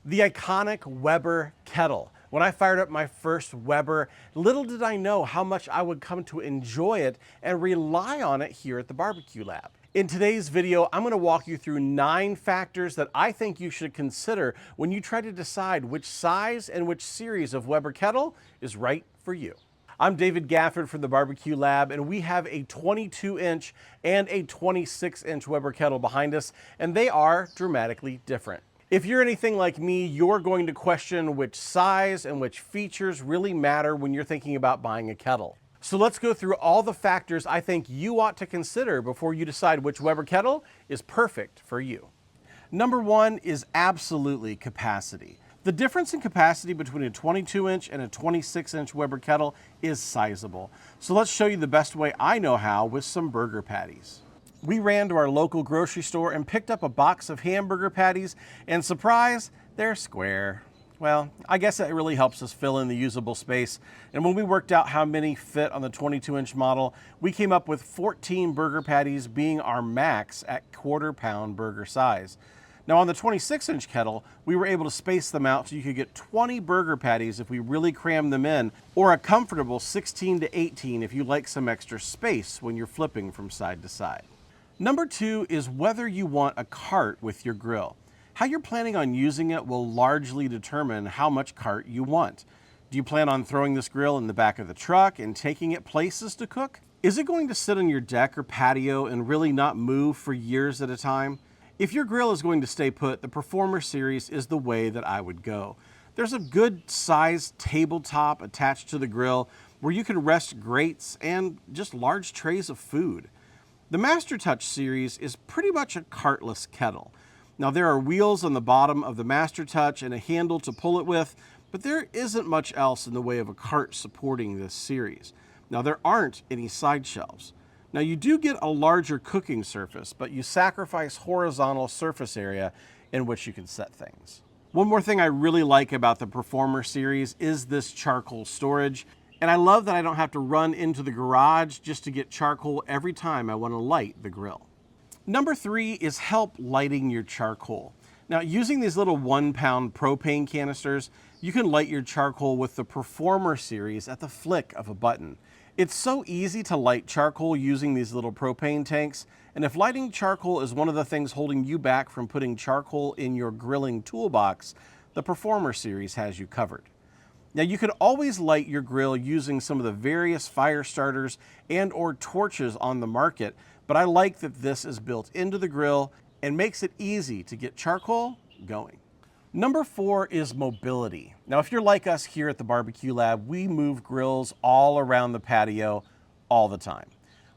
The iconic Weber kettle. When I fired up my first Weber, little did I know how much I would come to enjoy it and rely on it here at the Barbecue Lab. In today's video, I'm going to walk you through 9 factors that I think you should consider when you try to decide which size and which series of Weber kettle is right for you. I'm David Gafford from the Barbecue Lab, and we have a 22-inch and a 26-inch Weber kettle behind us, and they are dramatically different. If you're anything like me, you're going to question which size and which features really matter when you're thinking about buying a kettle. So let's go through all the factors I think you ought to consider before you decide which Weber kettle is perfect for you. Number 1 is absolutely capacity. The difference in capacity between a 22-inch and a 26-inch Weber kettle is sizable. So let's show you the best way I know how with some burger patties. We ran to our local grocery store and picked up a box of hamburger patties, and surprise, they're square. Well, I guess that really helps us fill in the usable space. And when we worked out how many fit on the 22-inch model, we came up with 14 burger patties being our max at quarter-pound burger size. Now on the 26-inch kettle, we were able to space them out so you could get 20 burger patties if we really crammed them in, or a comfortable 16 to 18 if you like some extra space when you're flipping from side to side. Number 2 is whether you want a cart with your grill. How you're planning on using it will largely determine how much cart you want. Do you plan on throwing this grill in the back of the truck and taking it places to cook? Is it going to sit on your deck or patio and really not move for years at a time? If your grill is going to stay put, the Performer series is the way that I would go. There's a good sized tabletop attached to the grill where you can rest grates and just large trays of food. The Master Touch series is pretty much a cartless kettle. Now there are wheels on the bottom of the Master Touch and a handle to pull it with, but there isn't much else in the way of a cart supporting this series. Now there aren't any side shelves. Now you do get a larger cooking surface, but you sacrifice horizontal surface area in which you can set things. One more thing I really like about the Performer series is this charcoal storage. And I love that I don't have to run into the garage just to get charcoal every time I want to light the grill. Number 3 is help lighting your charcoal. Now, using these little 1-pound propane canisters, you can light your charcoal with the Performer series at the flick of a button. It's so easy to light charcoal using these little propane tanks, and if lighting charcoal is one of the things holding you back from putting charcoal in your grilling toolbox, the Performer series has you covered. Now you could always light your grill using some of the various fire starters and or torches on the market, but I like that this is built into the grill and makes it easy to get charcoal going. Number 4 is mobility. Now if you're like us here at the Barbecue Lab, we move grills all around the patio all the time.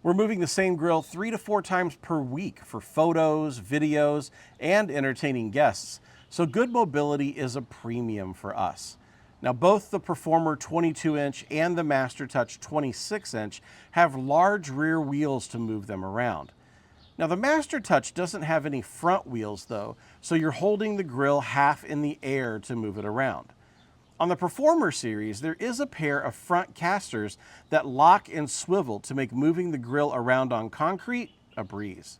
We're moving the same grill 3 to 4 times per week for photos, videos, and entertaining guests. So good mobility is a premium for us. Now both the Performer 22-inch and the Master Touch 26-inch have large rear wheels to move them around. Now the Master Touch doesn't have any front wheels though, so you're holding the grill half in the air to move it around. On the Performer series, there is a pair of front casters that lock and swivel to make moving the grill around on concrete a breeze.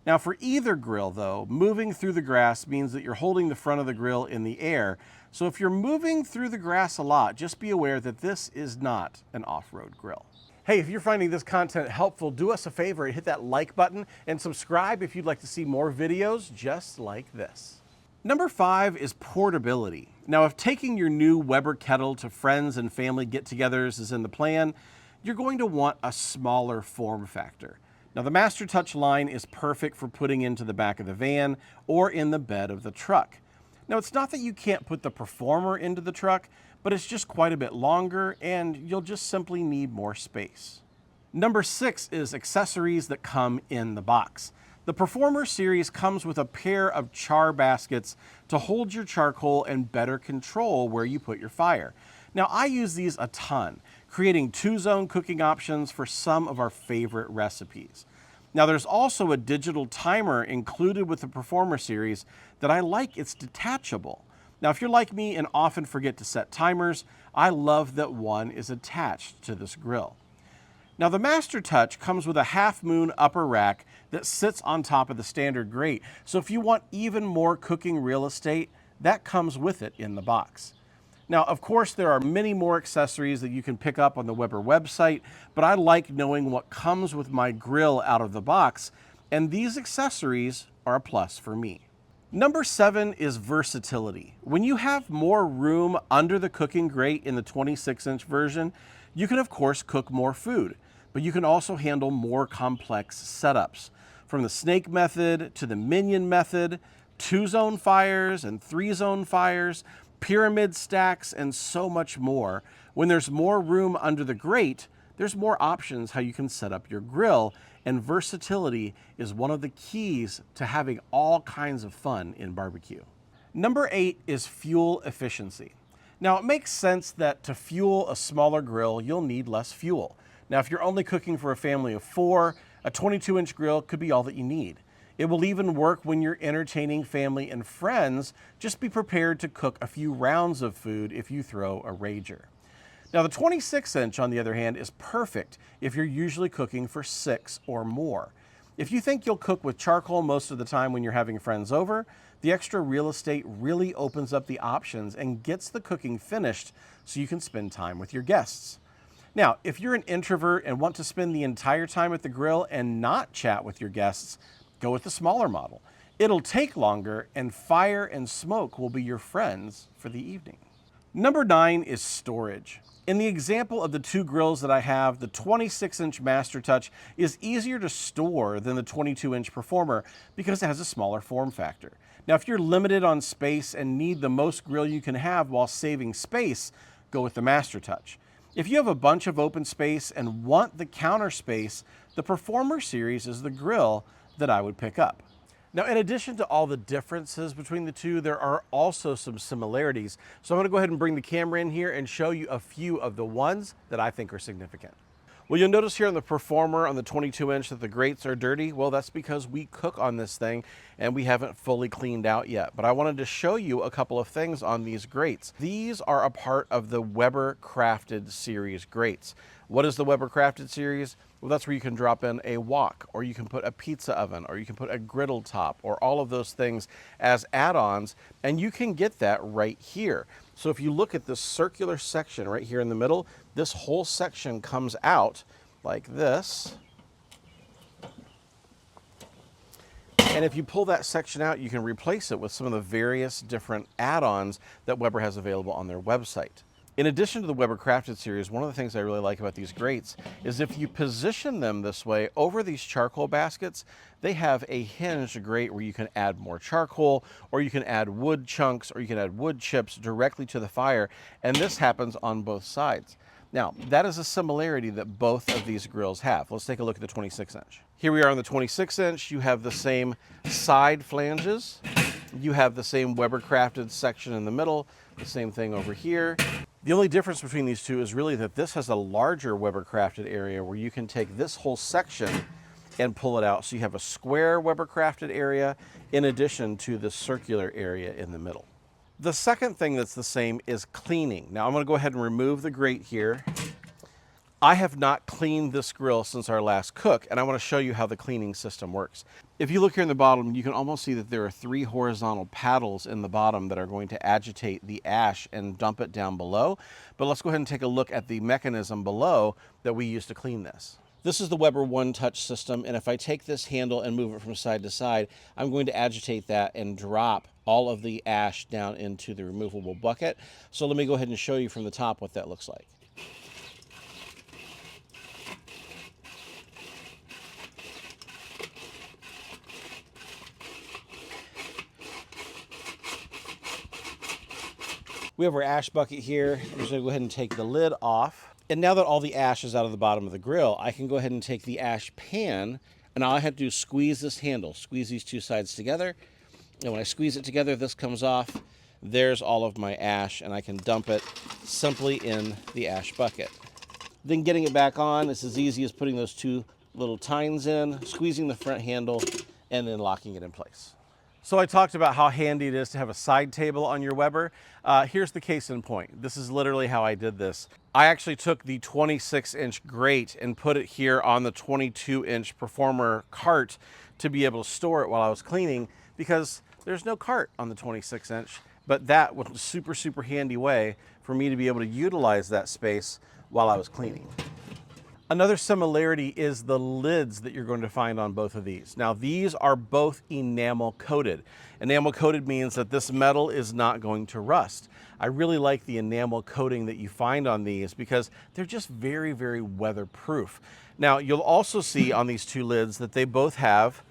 Now for either grill though, moving through the grass means that you're holding the front of the grill in the air. So if you're moving through the grass a lot, just be aware that this is not an off-road grill. Hey, if you're finding this content helpful, do us a favor and hit that like button and subscribe if you'd like to see more videos just like this. Number 5 is portability. Now if taking your new Weber kettle to friends and family get-togethers is in the plan, you're going to want a smaller form factor. Now the Master Touch line is perfect for putting into the back of the van or in the bed of the truck. Now it's not that you can't put the Performer into the truck, but it's just quite a bit longer and you'll just simply need more space. Number 6 is accessories that come in the box. The Performer series comes with a pair of char baskets to hold your charcoal and better control where you put your fire. Now I use these a ton, creating 2-zone cooking options for some of our favorite recipes. Now there's also a digital timer included with the Performer series that I like. It's detachable. Now if you're like me and often forget to set timers, I love that one is attached to this grill. Now the Master Touch comes with a half-moon upper rack that sits on top of the standard grate. So if you want even more cooking real estate, that comes with it in the box. Now, of course, there are many more accessories that you can pick up on the Weber website, but I like knowing what comes with my grill out of the box, and these accessories are a plus for me. Number 7 is versatility. When you have more room under the cooking grate in the 26-inch version, you can of course cook more food, but you can also handle more complex setups. From the snake method to the minion method, 2-zone fires and 3-zone fires, pyramid stacks, and so much more. When there's more room under the grate, there's more options how you can set up your grill, and versatility is one of the keys to having all kinds of fun in barbecue. Number 8 is fuel efficiency. Now, it makes sense that to fuel a smaller grill, you'll need less fuel. Now, if you're only cooking for a family of 4, a 22-inch grill could be all that you need. It will even work when you're entertaining family and friends. Just be prepared to cook a few rounds of food if you throw a rager. Now, the 26-inch, on the other hand, is perfect if you're usually cooking for 6 or more. If you think you'll cook with charcoal most of the time when you're having friends over, the extra real estate really opens up the options and gets the cooking finished so you can spend time with your guests. Now, if you're an introvert and want to spend the entire time at the grill and not chat with your guests, go with the smaller model. It'll take longer, and fire and smoke will be your friends for the evening. Number 9 is storage. In the example of the 2 grills that I have, the 26-inch Master Touch is easier to store than the 22-inch Performer because it has a smaller form factor. Now, if you're limited on space and need the most grill you can have while saving space, go with the Master Touch. If you have a bunch of open space and want the counter space, the Performer series is the grill that I would pick up. Now, in addition to all the differences between the two, there are also some similarities. So I'm going to go ahead and bring the camera in here and show you a few of the ones that I think are significant. Well, you'll notice here on the Performer on the 22-inch that the grates are dirty. Well, that's because we cook on this thing and we haven't fully cleaned out yet. But I wanted to show you a couple of things on these grates. These are a part of the Weber Crafted series grates. What is the Weber Crafted series? Well, that's where you can drop in a wok, or you can put a pizza oven, or you can put a griddle top, or all of those things as add-ons, and you can get that right here. So if you look at this circular section right here in the middle, this whole section comes out like this. And if you pull that section out, you can replace it with some of the various different add-ons that Weber has available on their website. In addition to the Weber Crafted series, one of the things I really like about these grates is if you position them this way over these charcoal baskets, they have a hinged grate where you can add more charcoal, or you can add wood chunks, or you can add wood chips directly to the fire, and this happens on both sides. Now, that is a similarity that both of these grills have. Let's take a look at the 26-inch. Here we are on the 26-inch. You have the same side flanges. You have the same Weber Crafted section in the middle, the same thing over here. The only difference between these two is really that this has a larger Weber Crafted area where you can take this whole section and pull it out. So you have a square Weber Crafted area in addition to the circular area in the middle. The second thing that's the same is cleaning. Now I'm going to go ahead and remove the grate here. I have not cleaned this grill since our last cook, and I want to show you how the cleaning system works. If you look here in the bottom, you can almost see that there are 3 horizontal paddles in the bottom that are going to agitate the ash and dump it down below. But let's go ahead and take a look at the mechanism below that we use to clean this. This is the Weber One Touch system, and if I take this handle and move it from side to side, I'm going to agitate that and drop all of the ash down into the removable bucket. So let me go ahead and show you from the top what that looks like. We have our ash bucket here. I'm just gonna go ahead and take the lid off. And now that all the ash is out of the bottom of the grill, I can go ahead and take the ash pan, and all I have to do is squeeze this handle, squeeze these two sides together. And when I squeeze it together, this comes off. There's all of my ash, and I can dump it simply in the ash bucket. Then getting it back on, it's as easy as putting those 2 little tines in, squeezing the front handle, and then locking it in place. So I talked about how handy it is to have a side table on your Weber. Here's the case in point. This is literally how I did this. I actually took the 26-inch grate and put it here on the 22-inch Performer cart to be able to store it while I was cleaning, because there's no cart on the 26-inch, but that was a super, super handy way for me to be able to utilize that space while I was cleaning. Another similarity is the lids that you're going to find on both of these. Now, these are both enamel coated. Enamel coated means that this metal is not going to rust. I really like the enamel coating that you find on these because they're just very, very weatherproof. Now, you'll also see on these two lids that they both have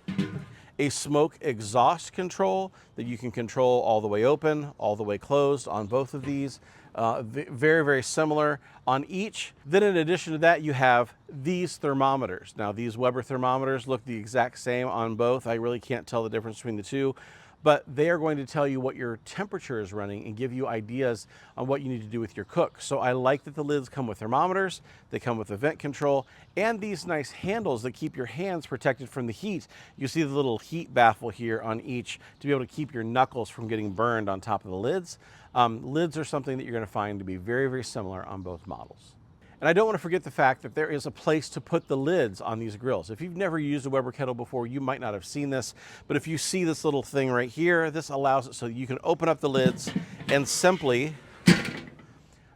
a smoke exhaust control that you can control all the way open, all the way closed on both of these. Very, very similar on each. Then in addition to that, you have these thermometers. Now, these Weber thermometers look the exact same on both. I really can't tell the difference between the two, but they are going to tell you what your temperature is running and give you ideas on what you need to do with your cook. So I like that the lids come with thermometers, they come with a vent control, and these nice handles that keep your hands protected from the heat. You see the little heat baffle here on each to be able to keep your knuckles from getting burned on top of the lids. Lids are something that you're going to find to be very, very similar on both models. And I don't want to forget the fact that there is a place to put the lids on these grills. If you've never used a Weber kettle before, you might not have seen this, but if you see this little thing right here, this allows it so you can open up the lids and simply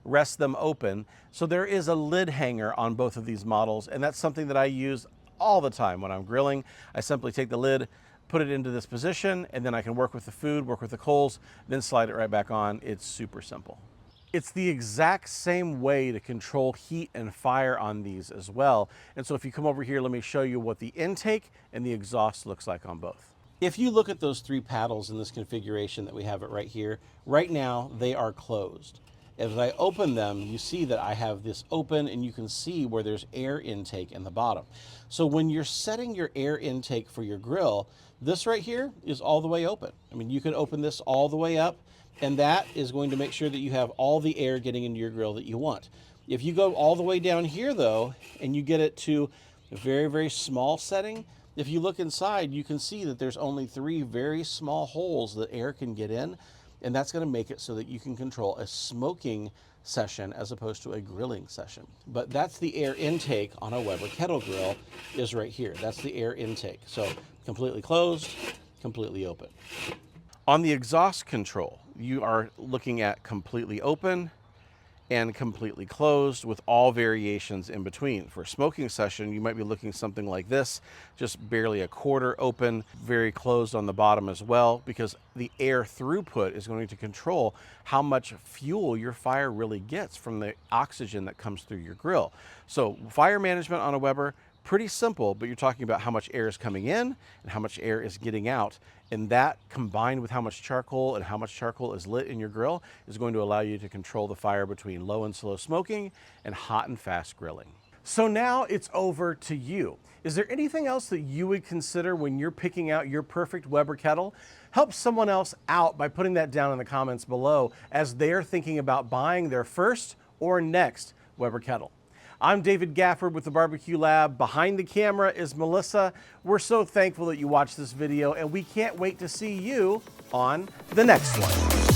rest them open. So there is a lid hanger on both of these models, and that's something that I use all the time when I'm grilling. I simply take the lid, put it into this position, and then I can work with the food, work with the coals, then slide it right back on. It's super simple. It's the exact same way to control heat and fire on these as well. And so if you come over here, let me show you what the intake and the exhaust looks like on both. If you look at those three paddles in this configuration that we have it right here, right now they are closed. As I open them, you see that I have this open and you can see where there's air intake in the bottom. So when you're setting your air intake for your grill, this right here is all the way open. I mean, you can open this all the way up, and that is going to make sure that you have all the air getting into your grill that you want. If you go all the way down here though, and you get it to a very, very small setting, if you look inside, you can see that there's only 3 very small holes that air can get in, and that's going to make it so that you can control a smoking session as opposed to a grilling session. But that's the air intake on a Weber kettle grill is right here. That's the air intake. So completely closed, completely open. On the exhaust control, you are looking at completely open and completely closed with all variations in between. For a smoking session, you might be looking something like this, just barely a quarter open, very closed on the bottom as well, because the air throughput is going to control how much fuel your fire really gets from the oxygen that comes through your grill. So fire management on a Weber, pretty simple, but you're talking about how much air is coming in and how much air is getting out. And that combined with how much charcoal and how much charcoal is lit in your grill is going to allow you to control the fire between low and slow smoking and hot and fast grilling. So now it's over to you. Is there anything else that you would consider when you're picking out your perfect Weber kettle? Help someone else out by putting that down in the comments below as they're thinking about buying their first or next Weber kettle. I'm David Gafford with the Barbecue Lab. Behind the camera is Melissa. We're so thankful that you watched this video, and we can't wait to see you on the next one.